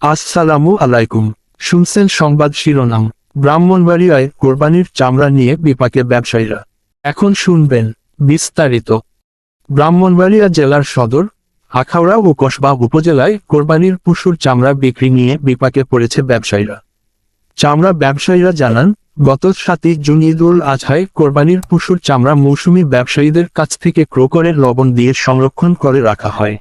আসসালামু আলাইকুম। শুনছেন সংবাদ শিরোনাম। ব্রাহ্মণবাড়িয়ায় কোরবানির চামড়া নিয়ে বিপাকে ব্যবসায়ীরা। এখন শুনবেন বিস্তারিত। ব্রাহ্মণবাড়িয়া জেলার সদর, আখাউড়া ও কসবা উপজেলায় কোরবানির পশুর চামড়া বিক্রি নিয়ে বিপাকে পড়েছে ব্যবসায়ীরা। চামড়া ব্যবসায়ীরা জানান, গত 7 জুন ঈদুল আজহায় কোরবানির পশুর চামড়া মৌসুমী ব্যবসায়ীদের কাছ থেকে ক্রয় করে লবণ দিয়ে সংরক্ষণ করে রাখা হয়।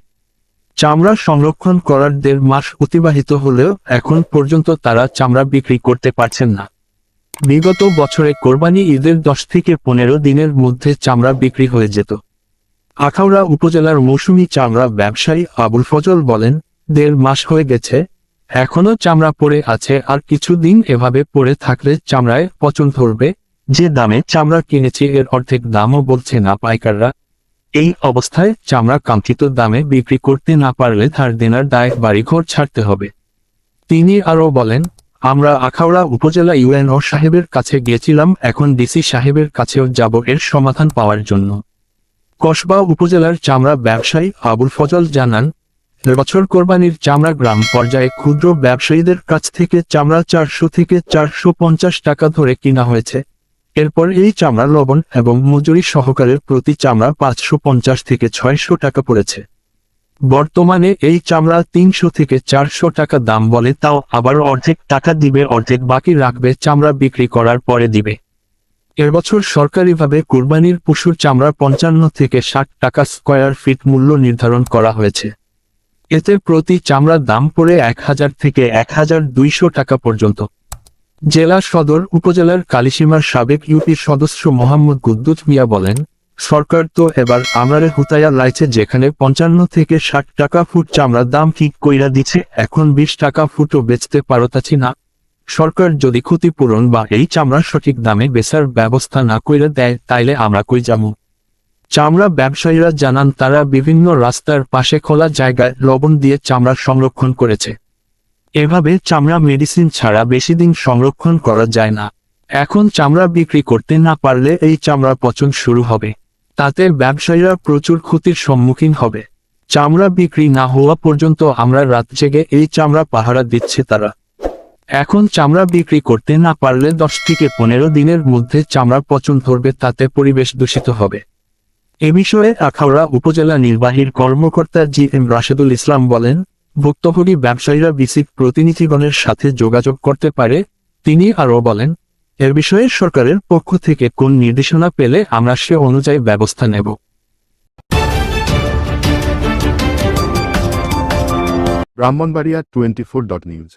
চামড়া সংরক্ষণ করার 1.5 মাস অতিবাহিত হলেও এখন পর্যন্ত তারা চামড়া বিক্রি করতে পারছেন না। বিগত বছরে কোরবানি ঈদের 10 থেকে 15 দিনের মধ্যে চামড়া বিক্রি হয়ে যেত। আখাউড়া উপজেলার মৌসুমী চামড়া ব্যবসায়ী আবুল ফজল বলেন, 1.5 মাস হয়ে গেছে, এখনো চামড়া পড়ে আছে, আর কিছুদিন এভাবে পড়ে থাকলে চামড়ায় পচন ধরবে। যে দামে চামড়া কিনেছি এর অর্ধেক দামও বলছে না পাইকাররা। এই অবস্থায় চামড়া কাঙ্ক্ষিত দামে বিক্রি করতে না পারলে ধার দেনার দায় বাড়িঘর ছাড়তে হবে। তিনি আরও বলেন, আমরা আখাউড়া উপজেলা ইউএনও সাহেবের কাছে গিয়েছিলাম, এখন ডিসি সাহেবের কাছেও যাব এর সমাধান পাওয়ার জন্য। কসবা উপজেলার চামড়া ব্যবসায়ী আবুল ফজল জানান, এবছর কোরবানির চামড়া গ্রাম পর্যায়ে ক্ষুদ্র ব্যবসায়ীদের কাছ থেকে চামড়া 400 থেকে 450 টাকা ধরে কিনা হয়েছে। এরপর এই চামড়া লবণ এবং মজুরি সহকারে প্রতি চামড়া 550 থেকে 600 টাকা পড়েছে। বর্তমানে এই চামড়া 300 থেকে 400 টাকা দাম বলে, তাও আবার অর্ধেক টাকা দিবে, অর্ধেক বাকি রাখবে, চামড়া বিক্রি করার পরে দিবে। এবছর সরকারিভাবে কুরবানির পশুর চামড়া 55 থেকে 60 টাকা স্কয়ার ফিট মূল্য নির্ধারণ করা হয়েছে। এতে প্রতি চামড়ার দাম পড়ে 1000 থেকে 1200 টাকা পর্যন্ত। জেলা সদর উপজেলার কালিসীমার সাবেক ইউপির সদস্য মোহাম্মদ কুদ্দুস মিয়া বলেন, সরকার তো এবার আমরারে হুতায়া লাইছে, যেখানে 55 থেকে 60 টাকা ফুট চামড়ার দাম ঠিক কইরা দিচ্ছে, এখন 20 টাকা ফুটও বেচতে পারতাছি না। সরকার যদি ক্ষতিপূরণ বা এই চামড়ার সঠিক দামে বেচার ব্যবস্থা না কইরা দেয়, তাইলে আমরা কই যামু। চামড়া ব্যবসায়ীরা জানান, তারা বিভিন্ন রাস্তার পাশে খোলা জায়গায় লবণ দিয়ে চামড়া সংরক্ষণ করেছে। এভাবে চামড়া মেডিসিন ছাড়া বেশি দিন সংরক্ষণ করা যায় না। এখন চামড়া বিক্রি করতে না পারলে এই চামড়া পচন শুরু হবে, তাতে ব্যবসায়ীরা প্রচুর ক্ষতির সম্মুখীন হবে। চামড়া বিক্রি না হওয়া পর্যন্ত আমরা রাত জেগে এই চামড়া পাহারা দিচ্ছে তারা। এখন চামড়া বিক্রি করতে না পারলে 10 থেকে 15 দিনের মধ্যে চামড়া পচন ধরবে, তাতে পরিবেশ দূষিত হবে। এ বিষয়ে আখাউড়া উপজেলা নির্বাহীর কর্মকর্তা জি.এম. রাশেদুল ইসলাম বলেন, ভুক্তভোগী ব্যবসায়ীরা বিসিক প্রতিনিধিগণের সাথে যোগাযোগ করতে পারে। তিনি আরও বলেন, এর বিষয়ে সরকারের পক্ষ থেকে কোন নির্দেশনা পেলে আমরা সে অনুযায়ী ব্যবস্থা নেব। ব্রাহ্মণবাড়িয়া 24.নিউজ।